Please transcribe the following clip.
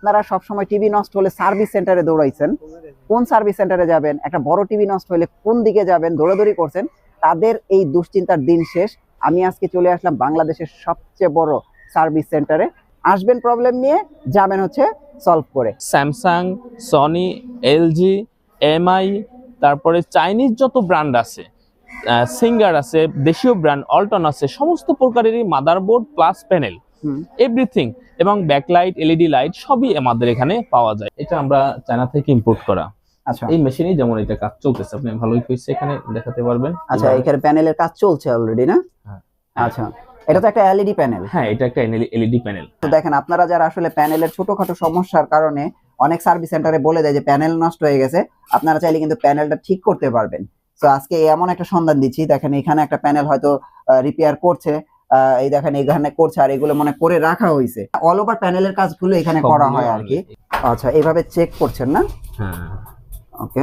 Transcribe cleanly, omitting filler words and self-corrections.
আপনারা সবসময় টিভি নষ্ট হলে সার্ভিস সেন্টারে দৌড়াইছেন, কোন সার্ভিস সেন্টারে যাবেন? একটা বড় টিভি নষ্ট হলে কোন দিকে যাবেন দৌড়াদৌড়ি করছেন, তাদের এই দুশ্চিন্তার দিন শেষ। আমি আজকে চলে আসলাম বাংলাদেশের সবচেয়ে বড় সার্ভিস সেন্টারে। আসবেন প্রবলেম নিয়ে, যাবেন হচ্ছে সলভ করে। স্যামসাং, সনি, এলজি, এমআই, তারপরে চাইনিজ যত ব্র্যান্ড আছে, সিঙ্গার আছে, দেশীয় ব্র্যান্ড অল্টন আছে, সমস্ত প্রকারেরই মাদারবোর্ড প্লাস প্যানেল এভরিথিং এবং ব্যাকলাইট, এলইডি লাইট সবই আমাদের এখানে পাওয়া যায়। এটা আমরা চায়না থেকে ইম্পোর্ট করা। আচ্ছা, এই মেশিনেই যেমন এটা কাজ চলতেছে, আপনি ভালোই কইছে এখানে দেখাতে পারবেন। আচ্ছা, এখানে প্যানেলের কাজ চলছে অলরেডি না? হ্যাঁ। আচ্ছা, এটা তো একটা এলইডি প্যানেল। হ্যাঁ, এটা একটা এলইডি প্যানেল। তো দেখেন, আপনারা যারা আসলে প্যানেলের ছোটখাটো সমস্যার কারণে অনেক সার্ভিস সেন্টারে বলে দেয় যে প্যানেল নষ্ট হয়ে গেছে, আপনারা চাইলে কিন্তু প্যানেলটা ঠিক করতে পারবেন। তো আজকে এমন একটা সন্ধান দিচ্ছি। দেখেন, এখানে একটা প্যানেল হয়তো রিপেয়ার করছে, এই দেখেন এখানে করছে, আর এগুলো মনে করে রাখা হয়েছে। অল ওভার প্যানেলের কাজগুলো এখানে করা হয় আর কি। আচ্ছা, এইভাবে চেক করছেন না? হ্যাঁ, ওকে।